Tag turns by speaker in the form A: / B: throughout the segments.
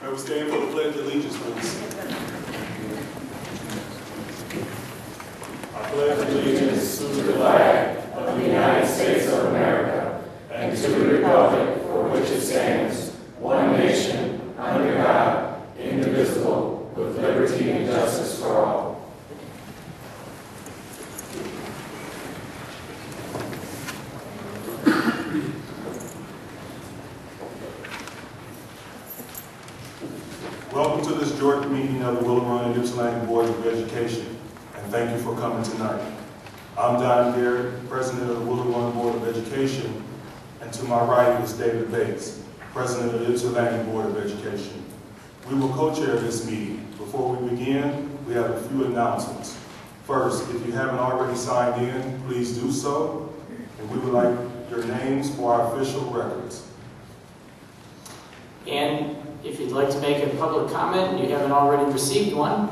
A: I will stand for the Pledge of Allegiance, please. I pledge allegiance to the flag of the United States of America and to the republic for which it stands, one nation, under God, indivisible, with liberty and justice for all. Welcome to this joint meeting of the Willow and Ypsilanti Board of Education, and thank you for coming tonight. I'm Don Garrett, President of the Willow Board of Education, and to my right is David Bates, President of the Ypsilanti Board of Education. We will co-chair this meeting. Before we begin, we have a few announcements. First, if you haven't already signed in, please do so, and we would like your names for our official records.
B: And if you'd like to make a public comment and you haven't already received one,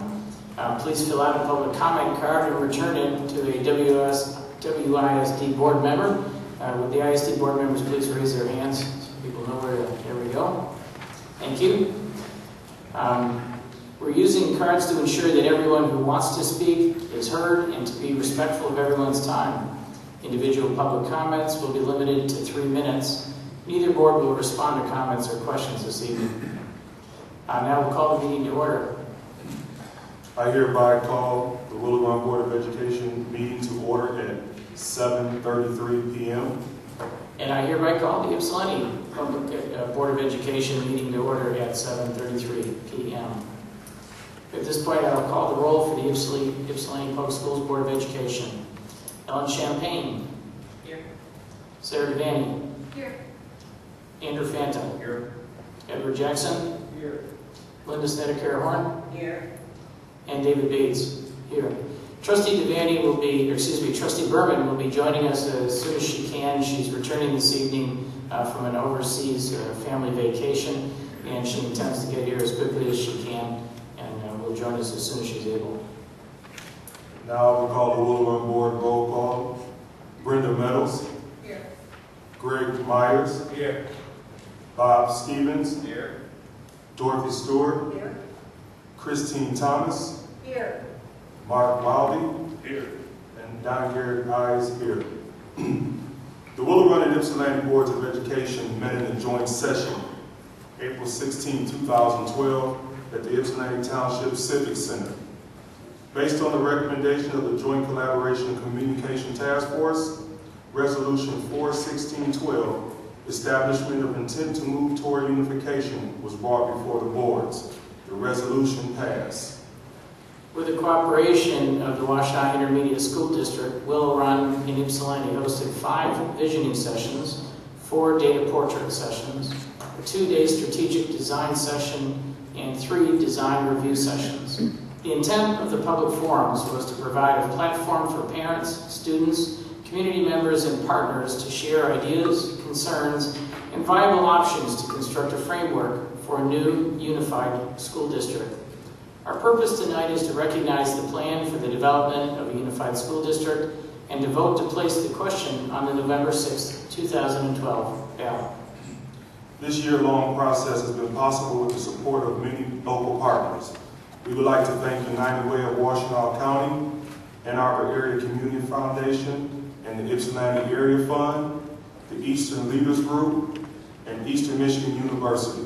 B: Please fill out a public comment card and return it to a WISD board member. Would the ISD board members please raise their hands so people know where to, there we go. Thank you. We're using cards to ensure that everyone who wants to speak is heard and to be respectful of everyone's time. Individual public comments will be limited to 3 minutes. Neither board will respond to comments or questions this evening. Now we'll call the meeting to order.
A: I hereby call the Willow Run Board of Education meeting to order at 7:33 p.m.
B: And I hereby call the Ypsilanti Public Board of Education meeting to order at 7:33 p.m. At this point, I will call the roll for the Ypsilanti Public Schools Board of Education. Ellen Champagne. Here. Sarah Devaney.
C: Here.
B: Andrew Fanta.
D: Here.
B: Edward Jackson.
D: Here.
B: Linda Snedeker-Horn.
C: Here.
B: And David Bates. Here. Trustee Trustee Berman will be joining us as soon as she can. She's returning this evening from an overseas family vacation, and she intends to get here as quickly as she can, and will join us as soon as she's able.
A: Now we'll call the Willow Run Board roll call. Brenda Meadows.
C: Here.
A: Greg Myers.
D: Here.
A: Bob Stevens.
D: Here.
A: Dorothy Stewart.
C: Here.
A: Christine Thomas.
C: Here.
A: Mark Wildy.
D: Here.
A: And Don Garrett is here. The Willow Run and Ypsilanti Boards of Education met in a joint session April 16, 2012 at the Ypsilanti Township Civic Center. Based on the recommendation of the Joint Collaboration and Communication Task Force, Resolution 41612, Establishment of Intent to Move Toward Unification, was brought before the boards. The resolution passed.
B: With the cooperation of the Washtenaw Intermediate School District, Willow Run in Ypsilanti hosted 5 visioning sessions, 4 data portrait sessions, a 2-day strategic design session, and 3 design review sessions. The intent of the public forums was to provide a platform for parents, students, community members, and partners to share ideas, concerns, and viable options to construct a framework for a new unified school district. Our purpose tonight is to recognize the plan for the development of a unified school district and to vote to place the question on the November 6, 2012 ballot.
A: This year-long process has been possible with the support of many local partners. We would like to thank United Way of Washtenaw County, Ann Arbor Area Community Foundation, and the Ypsilanti Area Fund, the Eastern Leaders Group, and Eastern Michigan University.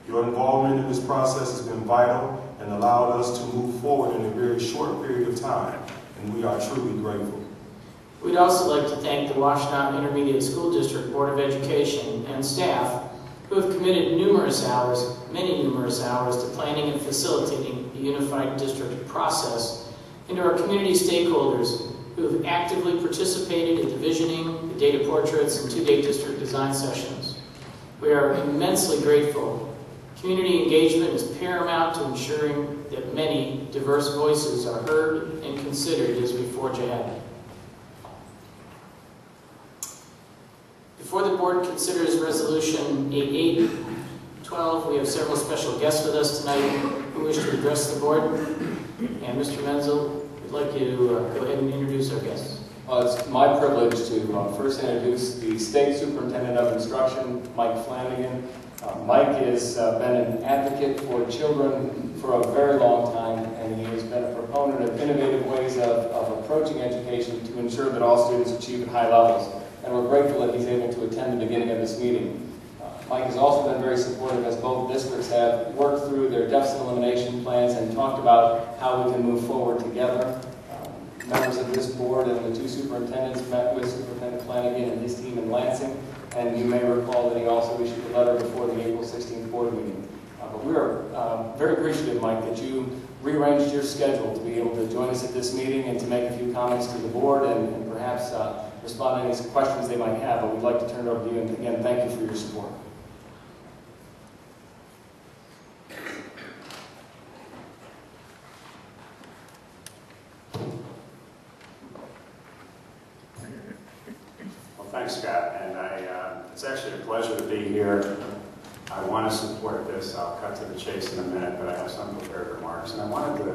A: Your involvement in this process has been vital and allowed us to move forward in a very short period of time, and we are truly grateful.
B: We'd also like to thank the Washtenaw Intermediate School District Board of Education and staff who have committed numerous hours, many numerous hours, to planning and facilitating the unified district process, and to our community stakeholders who have actively participated in the visioning, the data portraits, and 2-day district design sessions. We are immensely grateful. Community engagement is paramount to ensuring that many diverse voices are heard and considered as we forge ahead. Before the board considers Resolution 8812, we have several special guests with us tonight who wish to address the board. And Mr. Menzel, we'd like you to go ahead and introduce our guests.
E: It's my privilege to first introduce the State Superintendent of Instruction, Mike Flanagan. Mike has been an advocate for children for a very long time, and he has been a proponent of innovative ways of approaching education to ensure that all students achieve at high levels. And we're grateful that he's able to attend the beginning of this meeting. Mike has also been very supportive as both districts have worked through their deficit elimination plans and talked about how we can move forward together. Members of this board and the 2 superintendents met with Superintendent Flanagan and his team in Lansing, and you may recall that he also issued a letter before the April 16th board meeting. But we are very appreciative, Mike, that you rearranged your schedule to be able to join us at this meeting and to make a few comments to the board and perhaps respond to any questions they might have. But we'd like to turn it over to you, and again, thank you for your support.
D: Thanks, Scott, and it's actually a pleasure to be here. I want to support this. I'll cut to the chase in a minute, but I have some prepared remarks, and I wanted to